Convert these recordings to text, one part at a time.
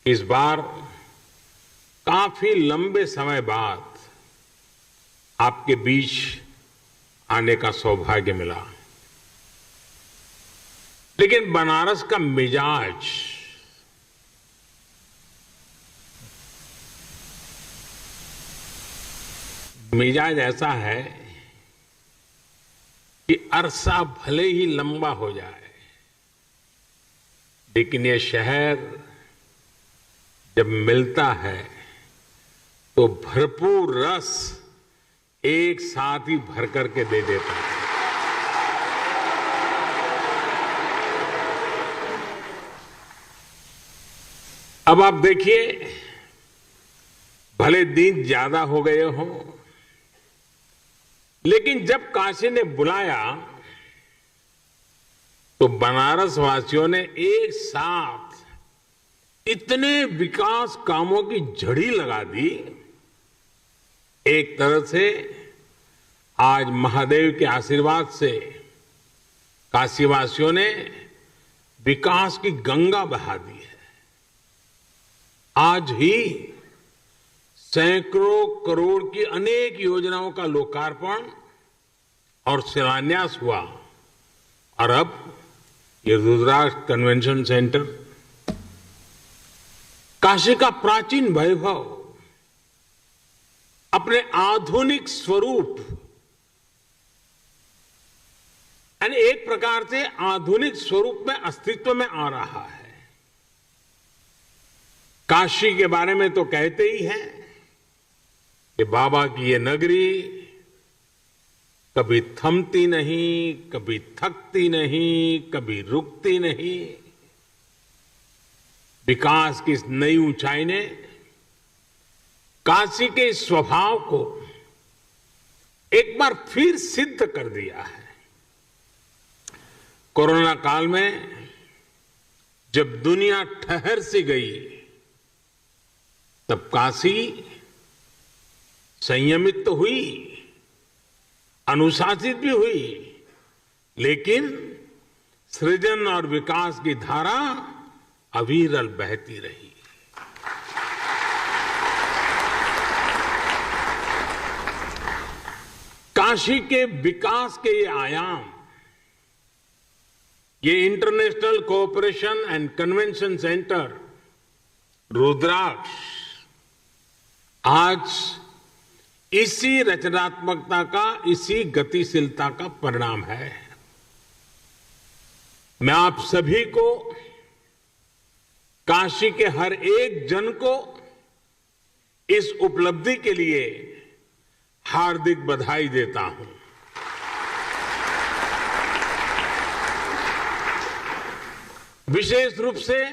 इस बार काफी लंबे समय बाद आपके बीच आने का सौभाग्य मिला। लेकिन बनारस का मिजाज ऐसा है कि अरसा भले ही लंबा हो जाए, लेकिन ये शहर जब मिलता है तो भरपूर रस एक साथ ही भर करके दे देता है। अब आप देखिए, भले दिन ज्यादा हो गए हों, लेकिन जब काशी ने बुलाया तो बनारस वासियों ने एक साथ इतने विकास कामों की झड़ी लगा दी। एक तरह से आज महादेव के आशीर्वाद से काशीवासियों ने विकास की गंगा बहा दी है। आज ही सैकड़ों करोड़ की अनेक योजनाओं का लोकार्पण और शिलान्यास हुआ और अब ये रुद्राक्ष कन्वेंशन सेंटर, काशी का प्राचीन वैभव अपने आधुनिक स्वरूप यानी एक प्रकार से आधुनिक स्वरूप में अस्तित्व में आ रहा है। काशी के बारे में तो कहते ही हैं कि बाबा की ये नगरी कभी थमती नहीं, कभी थकती नहीं, कभी रुकती नहीं। विकास की इस नई ऊंचाई ने काशी के इस स्वभाव को एक बार फिर सिद्ध कर दिया है। कोरोना काल में जब दुनिया ठहर सी गई, तब काशी संयमित तो हुई, अनुशासित भी हुई, लेकिन सृजन और विकास की धारा अविरल बहती रही। काशी के विकास के ये आयाम, ये International Cooperation and Convention Centre Rudraksh आज इसी रचनात्मकता का, इसी गतिशीलता का परिणाम है। मैं आप सभी को, काशी के हर एक जन को इस उपलब्धि के लिए हार्दिक बधाई देता हूं। विशेष रूप से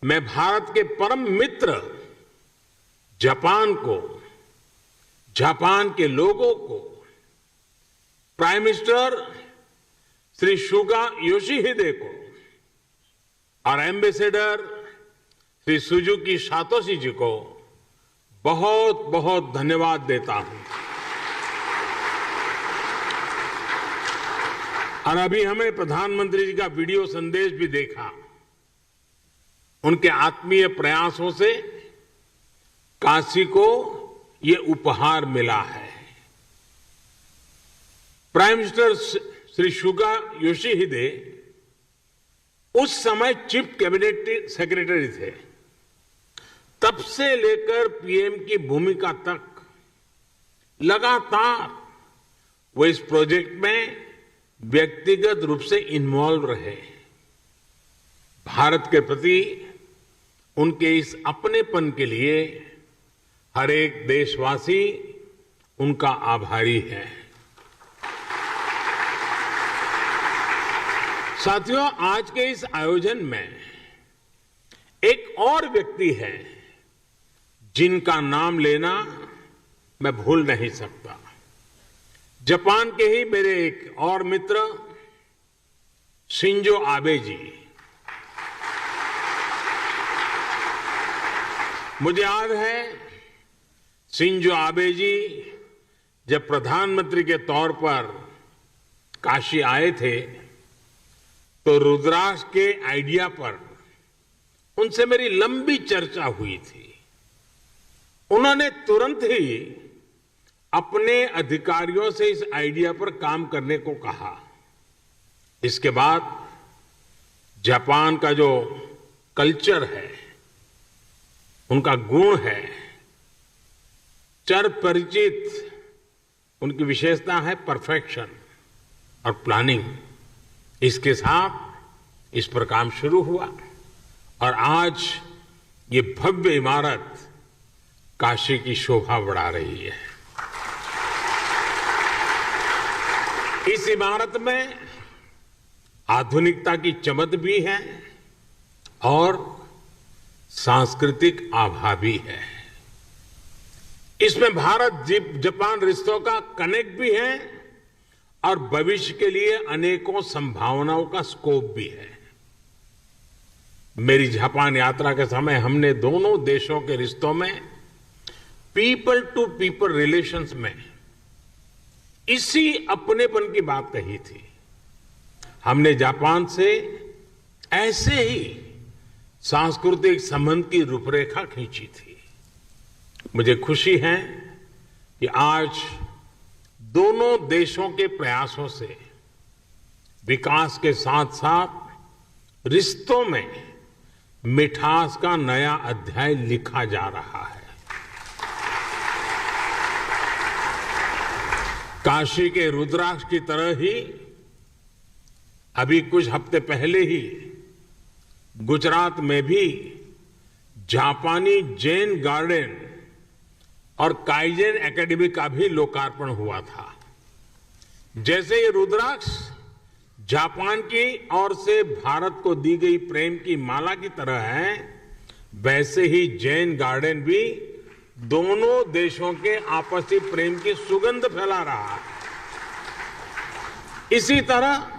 मैं भारत के परम मित्र जापान को, जापान के लोगों को, प्राइम मिनिस्टर श्री सुगा योशिहिदे को और एम्बेसडर श्री सुजुकी सातोशी जी को बहुत बहुत धन्यवाद देता हूं। और अभी हमें प्रधानमंत्री जी का वीडियो संदेश भी देखा। उनके आत्मीय प्रयासों से काशी को ये उपहार मिला है। प्राइम मिनिस्टर श्री सुगा योशिहिदे उस समय चीफ कैबिनेट सेक्रेटरी थे। तब से लेकर पीएम की भूमिका तक लगातार वो इस प्रोजेक्ट में व्यक्तिगत रूप से इन्वॉल्व रहे। भारत के प्रति उनके इस अपनेपन के लिए हर एक देशवासी उनका आभारी है। साथियों, आज के इस आयोजन में एक और व्यक्ति है जिनका नाम लेना मैं भूल नहीं सकता। जापान के ही मेरे एक और मित्र शिंजो आबे जी। मुझे याद है शिंजो आबे जी जब प्रधानमंत्री के तौर पर काशी आए थे तो रुद्राक्ष के आइडिया पर उनसे मेरी लंबी चर्चा हुई थी। उन्होंने तुरंत ही अपने अधिकारियों से इस आइडिया पर काम करने को कहा। इसके बाद जापान का जो कल्चर है, उनका गुण है, चिर परिचित उनकी विशेषता है परफेक्शन और प्लानिंग। इसके साथ इस पर काम शुरू हुआ और आज ये भव्य इमारत काशी की शोभा बढ़ा रही है। इस इमारत में आधुनिकता की चमक भी है और सांस्कृतिक आभा भी है। इसमें भारत जापान रिश्तों का कनेक्ट भी है और भविष्य के लिए अनेकों संभावनाओं का स्कोप भी है। मेरी जापान यात्रा के समय हमने दोनों देशों के रिश्तों में पीपल टू पीपल रिलेशंस में इसी अपनेपन की बात कही थी। हमने जापान से ऐसे ही सांस्कृतिक संबंध की रूपरेखा खींची थी। मुझे खुशी है कि आज दोनों देशों के प्रयासों से विकास के साथ साथ रिश्तों में मिठास का नया अध्याय लिखा जा रहा है। काशी के रुद्राक्ष की तरह ही अभी कुछ हफ्ते पहले ही गुजरात में भी जापानी जैन गार्डन और काइजेन एकेडमी का भी लोकार्पण हुआ था। जैसे ये रुद्राक्ष जापान की ओर से भारत को दी गई प्रेम की माला की तरह है, वैसे ही जैन गार्डन भी दोनों देशों के आपसी प्रेम की सुगंध फैला रहा है। इसी तरह